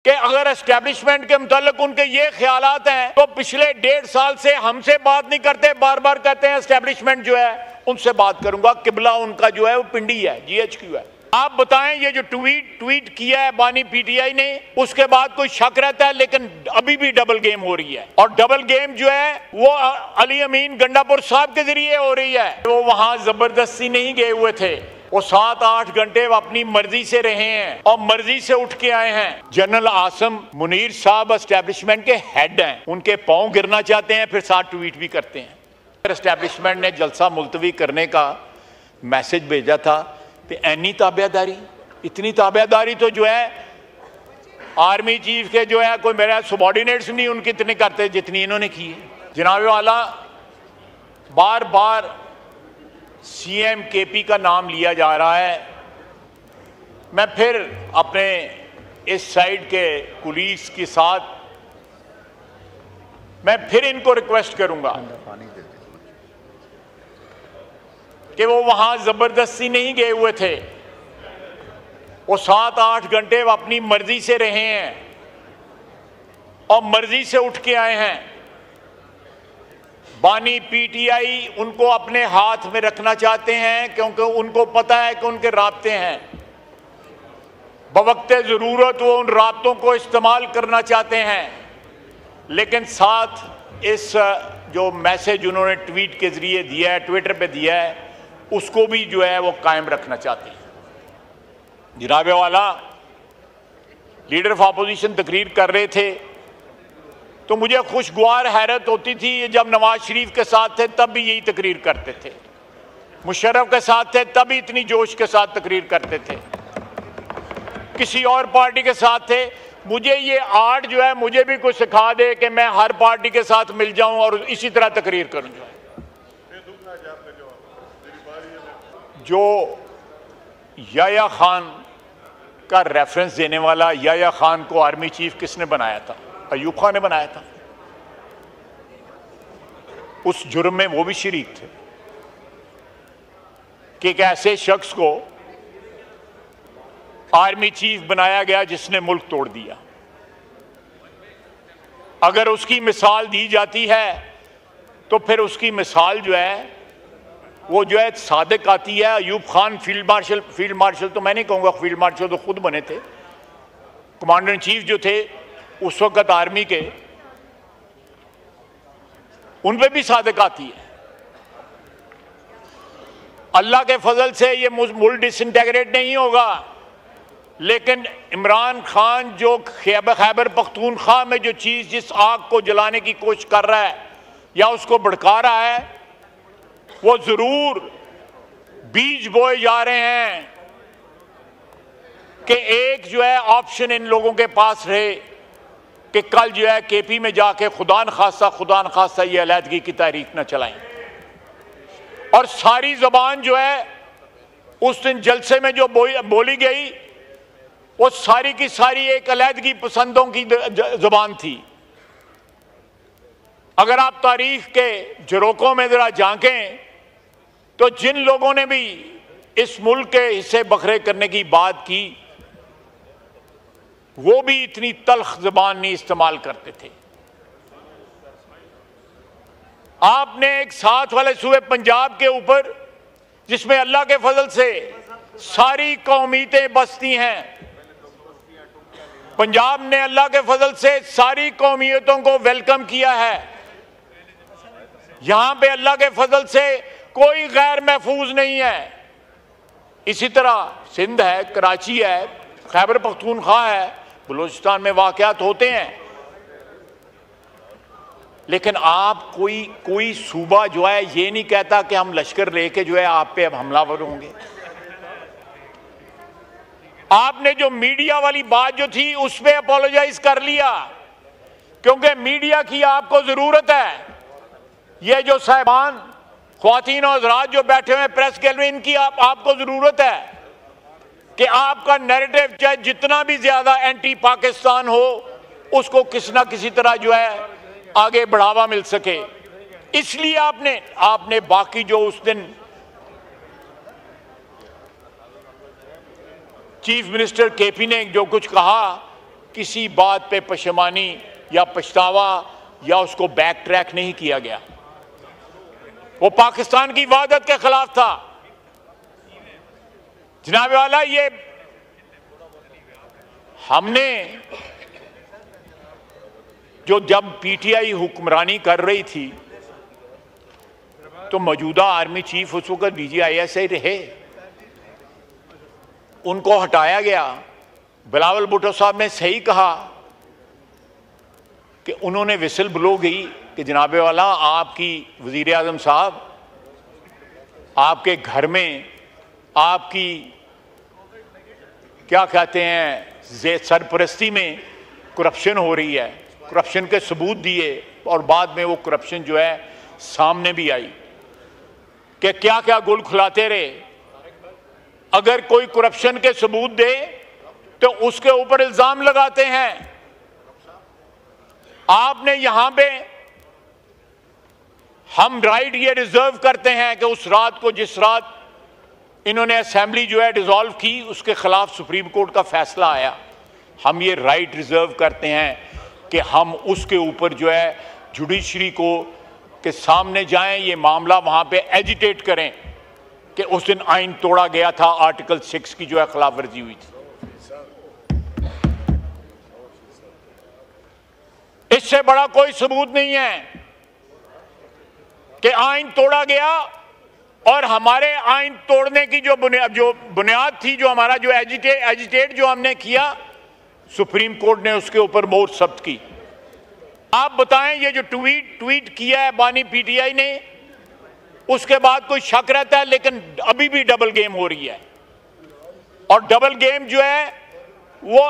कि अगर एस्टेब्लिशमेंट के मुताल्लिक उनके ये ख्यालात हैं तो पिछले 1.5 साल से हमसे बात नहीं करते, बार बार कहते हैं एस्टेब्लिशमेंट जो है उनसे बात करूंगा। किबला उनका जो है वो पिंडी है, GHQ है। आप बताएं ये जो ट्वीट किया है बानी PTI ने, उसके बाद कोई शक रहता है, लेकिन अभी भी डबल गेम हो रही है। और डबल गेम जो है वो अली अमीन गंडापुर साहब के जरिए हो रही है। वो वहां जबरदस्ती नहीं गए हुए थे, वो 7-8 घंटे अपनी मर्जी से रहे हैं और मर्जी से उठ के आए हैं। जनरल आसम मुनीर साहब एस्टेब्लिशमेंट के हेड हैं, उनके पांव गिरना चाहते हैं, फिर साथ ट्वीट भी करते हैं। एस्टेब्लिशमेंट ने जलसा मुलतवी करने का मैसेज भेजा था, तो ऐनी ताबेदारी, इतनी ताबेदारी तो जो है आर्मी चीफ के जो है कोई मेरा सबॉर्डिनेट्स नहीं उनकी इतनी करते जितनी इन्होंने की है। जनाब वाला बार बार CM KP का नाम लिया जा रहा है। मैं फिर अपने इस साइड के कुलीग्स के साथ मैं फिर इनको रिक्वेस्ट करूंगा कि वो वहां जबरदस्ती नहीं गए हुए थे, वो 7-8 घंटे अपनी मर्जी से रहे हैं और मर्जी से उठ के आए हैं। बानी PTI उनको अपने हाथ में रखना चाहते हैं क्योंकि उनको पता है कि उनके राब्ते हैं, बवक्ते ज़रूरत वो उन राब्तों को इस्तेमाल करना चाहते हैं, लेकिन साथ इस जो मैसेज उन्होंने ट्वीट के ज़रिए दिया है, ट्विटर पे दिया है, उसको भी जो है वो कायम रखना चाहते हैं। जनाब वाला लीडर ऑफ अपोजिशन तकरीर कर रहे थे तो मुझे खुशगवार हैरत होती थी। जब नवाज शरीफ के साथ थे तब भी यही तकरीर करते थे, मुशर्रफ के साथ थे तब भी इतनी जोश के साथ तकरीर करते थे, किसी और पार्टी के साथ थे। मुझे ये आर्ट जो है मुझे भी कुछ सिखा दे कि मैं हर पार्टी के साथ मिल जाऊं और इसी तरह तकरीर करूं। जो याया खान का रेफरेंस देने वाला, याया खान को आर्मी चीफ किसने बनाया था? अयूब खान ने बनाया था। उस जुर्म में वो भी शरीक थे कि एक ऐसे शख्स को आर्मी चीफ बनाया गया जिसने मुल्क तोड़ दिया। अगर उसकी मिसाल दी जाती है तो फिर उसकी मिसाल जो है वो जो है सादिक आती है। अयूब खान फील्ड मार्शल तो मैं नहीं कहूँगा, फील्ड मार्शल तो खुद बने थे, कमांडर इन चीफ जो थे उस वक्त आर्मी के, उन पे भी सादिक आती है। अल्लाह के फजल से ये मुल्क डिसइंटेग्रेट नहीं होगा, लेकिन इमरान खान जो खैबर पख्तूनख्वा में जो चीज़ जिस आग को जलाने की कोशिश कर रहा है या उसको भड़का रहा है, वो जरूर बीज बोए जा रहे हैं कि एक जो है ऑप्शन इन लोगों के पास रहे कि कल जो है KP में जाके खुदा न खास्ता ये अलहदगी की तारीख न चलाएं। और सारी जबान जो है उस दिन जलसे में जो बोली गई वो सारी की सारी एक अलहदगी पसंदों की जबान थी। अगर आप तारीख के झरोकों में जरा झांकें तो जिन लोगों ने भी इस मुल्क के हिस्से बखरे करने की बात की वो भी इतनी तल्ख ज़बान नहीं इस्तेमाल करते थे। आपने एक साथ वाले सूबे पंजाब के ऊपर जिसमें अल्लाह के फजल से सारी कौमियतें बसती हैं, पंजाब ने अल्लाह के फजल से सारी कौमियतों को वेलकम किया है। यहां पे अल्लाह के फजल से कोई गैर महफूज नहीं है। इसी तरह सिंध है, कराची है, खैबर पख्तूनख्वा है, बलूचिस्तान में वाक़यात होते हैं, लेकिन आप कोई सूबा जो है ये नहीं कहता कि हम लश्कर लेके जो है आप पे अब हमलावर होंगे। आपने जो मीडिया वाली बात जो थी उस पर अपोलोजाइज कर लिया क्योंकि मीडिया की आपको जरूरत है। ये जो साहिबान ख्वातीन और हज़रात जो बैठे हुए प्रेस के में, इनकी आपको जरूरत है कि आपका नैरेटिव चाहे जितना भी ज्यादा एंटी पाकिस्तान हो उसको किसी ना किसी तरह जो है आगे बढ़ावा मिल सके। इसलिए आपने बाकी जो उस दिन चीफ मिनिस्टर KP ने जो कुछ कहा किसी बात पे पशेमानी या पछतावा या उसको बैक ट्रैक नहीं किया गया। वो पाकिस्तान की वहदत के खिलाफ था। जनाब वाला, ये हमने जो जब पीटीआई हुक्मरानी कर रही थी तो मौजूदा आर्मी चीफ उस वक्त DGISI रहे, उनको हटाया गया। बिलावल भुट्टो साहब ने सही कहा कि उन्होंने विसल ब्लो की कि जनाब वाला, आपकी वजीर आजम साहब, आपके घर में आपकी क्या कहते हैं सरपरस्ती में करप्शन हो रही है। करप्शन के सबूत दिए और बाद में वो करप्शन जो है सामने भी आई कि क्या क्या गुल खुलाते रहे। अगर कोई करप्शन के सबूत दे तो उसके ऊपर इल्जाम लगाते हैं। आपने यहां पे, हम राइट ये रिजर्व करते हैं कि उस रात को, जिस रात इन्होंने असेंबली जो है डिसॉल्व की, उसके खिलाफ सुप्रीम कोर्ट का फैसला आया, हम ये राइट रिजर्व करते हैं कि हम उसके ऊपर जो है जुडिशरी को के सामने जाएं, ये मामला वहां पे एजिटेट करें कि उस दिन आइन तोड़ा गया था, आर्टिकल 6 की जो है खिलाफ वर्जी हुई थी। इससे बड़ा कोई सबूत नहीं है कि आइन तोड़ा गया और हमारे आइन तोड़ने की जो बुनियाद थी, जो हमारा जो एजिटेट जो हमने किया, सुप्रीम कोर्ट ने उसके ऊपर मोहर जब्त की। आप बताएं, ये जो ट्वीट किया है बानी पीटीआई ने, उसके बाद कोई शक रहता है, लेकिन अभी भी डबल गेम हो रही है। और डबल गेम जो है वो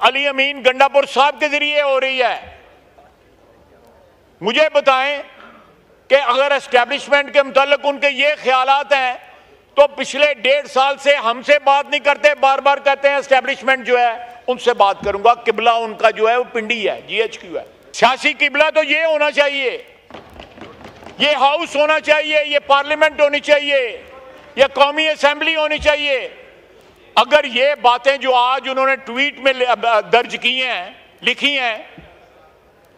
अली अमीन गंडापुर साहब के जरिए हो रही है। मुझे बताएं कि अगर एस्टेब्लिशमेंट के मुताल्लिक उनके ये ख्यालात हैं तो पिछले 1.5 साल से हमसे बात नहीं करते, बार बार कहते हैं एस्टेब्लिशमेंट जो है उनसे बात करूंगा। किबला उनका जो है वो पिंडी है, GHQ है। सियासी किबला तो ये होना चाहिए, ये हाउस होना चाहिए, ये पार्लियामेंट होनी चाहिए, ये कौमी असेंबली होनी चाहिए। अगर ये बातें जो आज उन्होंने ट्वीट में दर्ज की हैं, लिखी हैं,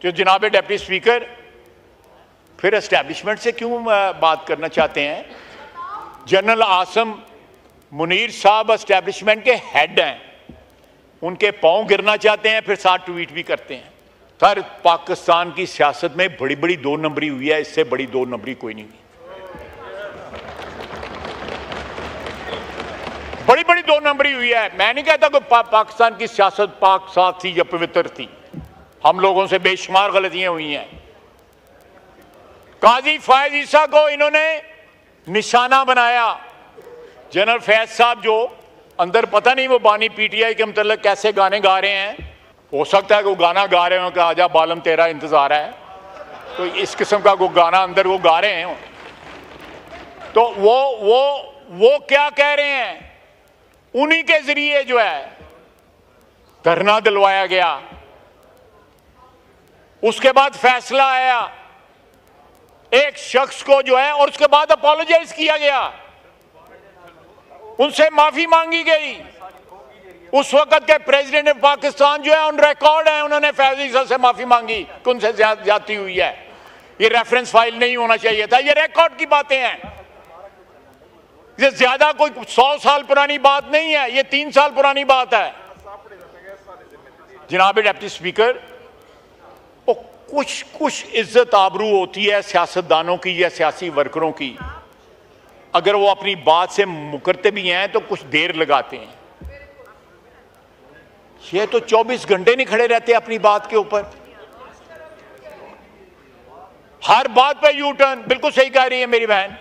तो जनाब डिप्टी स्पीकर फिर एस्टेब्लिशमेंट से क्यों बात करना चाहते हैं? जनरल आसम मुनीर साहब एस्टेब्लिशमेंट के हेड हैं, उनके पांव गिरना चाहते हैं, फिर साथ ट्वीट भी करते हैं। सर, पाकिस्तान की सियासत में बड़ी बड़ी 2 नंबरी हुई है, इससे बड़ी 2 नंबरी कोई नहीं हुई। बड़ी बड़ी 2 नंबरी हुई है। मैं नहीं कहता कि पाकिस्तान की सियासत पाक साफ थी या पवित्र थी, हम लोगों से बेशुमार गलतियां हुई हैं। काजी फैज ईसा को इन्होंने निशाना बनाया। जनरल फैज साहब जो अंदर पता नहीं वो बानी पीटीआई के मतलब कैसे गाने गा रहे हैं, हो सकता है कि वो गाना गा रहे हो कि आजा बालम तेरा इंतजार है, तो इस किस्म का वो गाना अंदर वो गा रहे हैं। तो वो क्या कह रहे हैं, उन्हीं के जरिए जो है धरना दिलवाया गया, उसके बाद फैसला आया एक शख्स को जो है, और उसके बाद अपोलोजाइज किया गया, उनसे माफी मांगी गई। उस वक्त के प्रेसिडेंट ऑफ पाकिस्तान जो है ऑन रिकॉर्ड है, उन्होंने फैज ईसा से माफी मांगी कि उनसे ज्यादती हुई है। ये रेफरेंस फाइल नहीं होना चाहिए था, ये रिकॉर्ड की बातें हैं। ये ज्यादा कोई 100 साल पुरानी बात नहीं है, ये 3 साल पुरानी बात है। जनाब डिप्टी स्पीकर, कुछ इज्जत आबरू होती है सियासतदानों की या सियासी वर्करों की, अगर वो अपनी बात से मुकरते भी हैं तो कुछ देर लगाते हैं। ये तो 24 घंटे नहीं खड़े रहते अपनी बात के ऊपर, हर बात पे यू टर्न। बिल्कुल सही कह रही है मेरी बहन।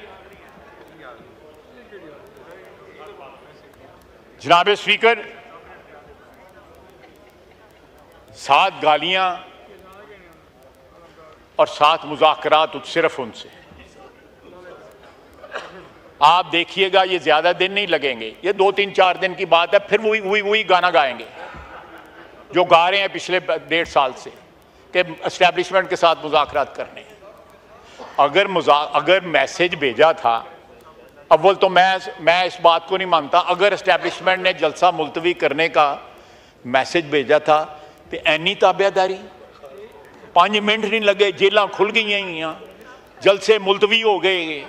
जनाब स्पीकर, 7 गालियां और 7 मुज़ाकरात सिर्फ उनसे। आप देखिएगा ये ज्यादा दिन नहीं लगेंगे, ये 2-3-4 दिन की बात है, फिर वही गाना गाएंगे जो गा रहे हैं पिछले 1.5 साल से कि एस्टेब्लिशमेंट के साथ मुज़ाकरात करने। अगर मैसेज भेजा था, अव्वल तो मैं इस बात को नहीं मानता, अगर एस्टेब्लिशमेंट ने जलसा मुलतवी करने का मैसेज भेजा था तो एनी ताबेदारी 5 मिनट नहीं लगे, जेलां खुल गई हुई, जलसे मुलतवी हो गए।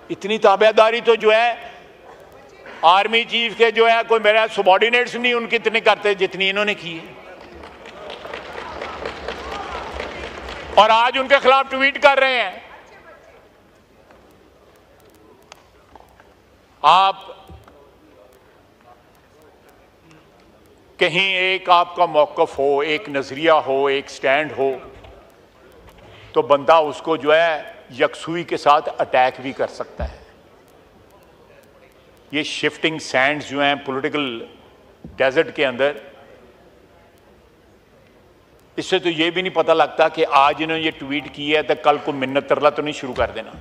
इतनी ताबेदारी तो जो है आर्मी चीफ के जो है कोई मेरा सबॉर्डिनेट्स नहीं उनकी इतने करते जितनी इन्होंने की है। और आज उनके खिलाफ ट्वीट कर रहे हैं। आप कहीं एक आपका मौकफ हो, एक नजरिया हो, एक स्टैंड हो, तो बंदा उसको जो है यकसुई के साथ अटैक भी कर सकता है। ये शिफ्टिंग सैंड्स जो हैं पॉलिटिकल डेजर्ट के अंदर, इससे तो ये भी नहीं पता लगता कि आज इन्होंने ये ट्वीट किया है तो कल को मिन्नत तरला तो नहीं शुरू कर देना।